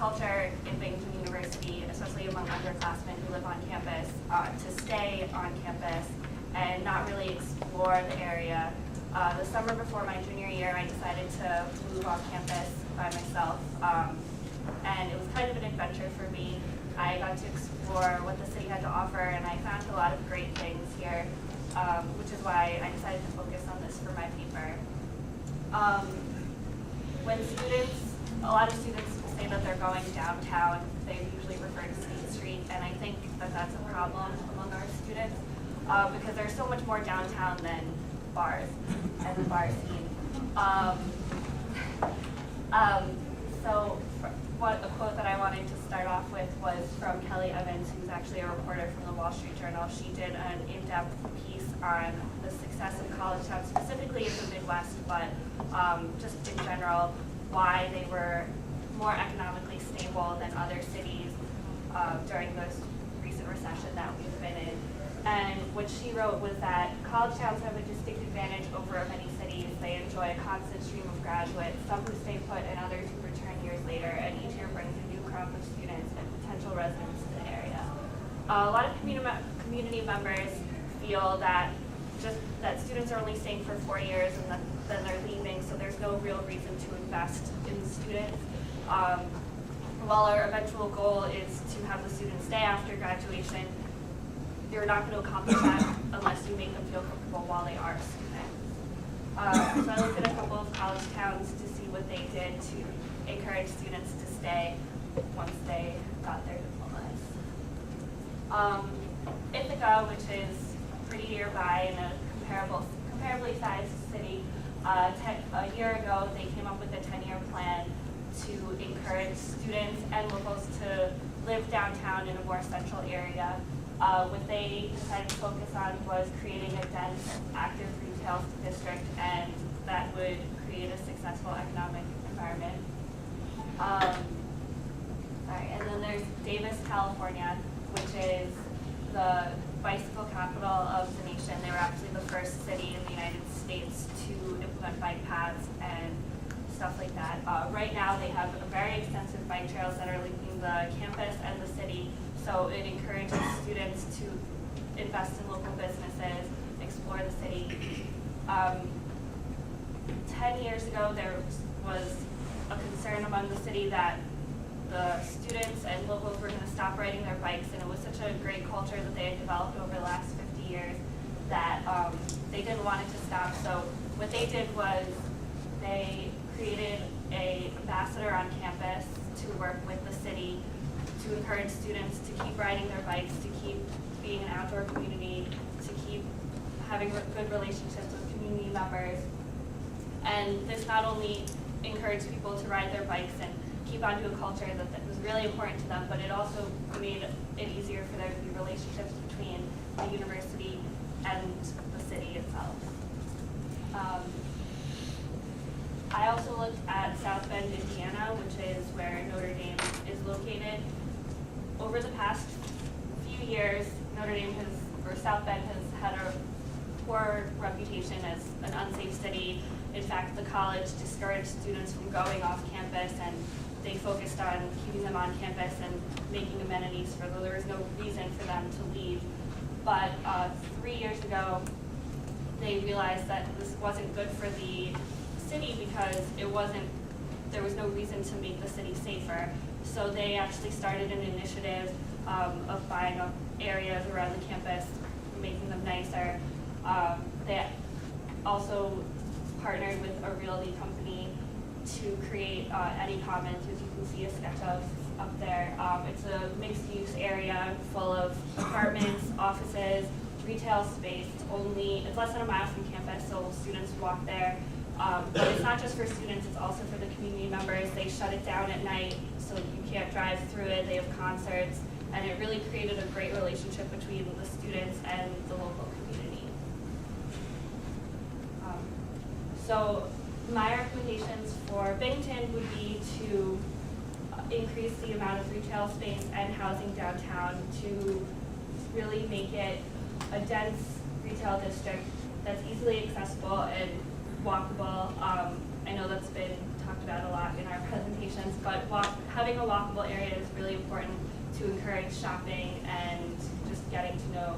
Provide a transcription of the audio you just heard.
culture in Binghamton University, especially among underclassmen who live on campus, to stay on campus and not really explore the area. The summer before my junior year, I decided to move on campus by myself, and it was kind of an adventure for me. I got to explore what the city had to offer, and I found a lot of great things here, which is why I decided to focus on this for my paper. When a lot of students say that they're going downtown, they usually refer to State Street, and I think that that's a problem among our students because there's so much more downtown than bars and the bar scene. A quote that I wanted to start off with was from Kelly Evans, who's actually a reporter from the Wall Street Journal. She did an in-depth piece on the success of college towns, specifically in the Midwest, but just in general, why they were more economically stable than other cities during this recent recession that we've been in. And what she wrote was that college towns have a distinct advantage over many cities. They enjoy a constant stream of graduates, some who stay put and others who return years later, and each year brings a new crop of students and potential residents to the area. A lot of community members feel that students are only staying for 4 years and then they're leaving, so there's no real reason to invest in students. While our eventual goal is to have the students stay after graduation, you're not going to accomplish that unless you make them feel comfortable while they are students. So I looked at a couple of college towns to see what they did to encourage students to stay once they got their diplomas. Ithaca, which is pretty nearby in a comparably sized city, a year ago they came up with a 10-year plan to encourage students and locals to live downtown in a more central area. What they decided to focus on was creating a dense, active retail district, and that would create a successful economic environment. And then there's Davis, California, which is the bicycle capital of the nation. They were actually the first city in the United States to implement bike paths and stuff like that. Right now, they have very extensive bike trails that are linking the campus and the city. So it encourages students to invest in local businesses, explore the city. 10 years ago, there was a concern among the city that the students and locals were going to stop riding their bikes, and it was such a great culture that they had developed over the last 50 years that they didn't want it to stop. So what they did was they created an ambassador on campus to work with the city to encourage students to keep riding their bikes, to keep being an outdoor community, to keep having good relationships with community members. And this not only encouraged people to ride their bikes and keep onto a culture that was really important to them, but it also made it easier for there to be relationships between the university and the city itself. I also looked at South Bend, Indiana, which is where Notre Dame is located. Over the past few years, South Bend has had a poor reputation as an unsafe city. In fact, the college discouraged students from going off campus, and they focused on keeping them on campus and making amenities for them. There was no reason for them to leave. But 3 years ago, they realized that this wasn't good for the city because there was no reason to make the city safer. So they actually started an initiative of buying up areas around the campus, making them nicer. They also partnered with a realty company to create Eddy Commons, as you can see a sketch of up there. It's a mixed-use area full of apartments, offices, retail space. It's less than a mile from campus, so students walk there. But it's not just for students, it's also for the community members. They shut it down at night, so you can't drive through it. They have concerts, and it really created a great relationship between the students and the local community. So my recommendations for Binghamton would be to increase the amount of retail space and housing downtown to really make it a dense retail district that's easily accessible and walkable. I know that's been talked talked about a lot in our presentations, but having a walkable area is really important to encourage shopping and just getting to know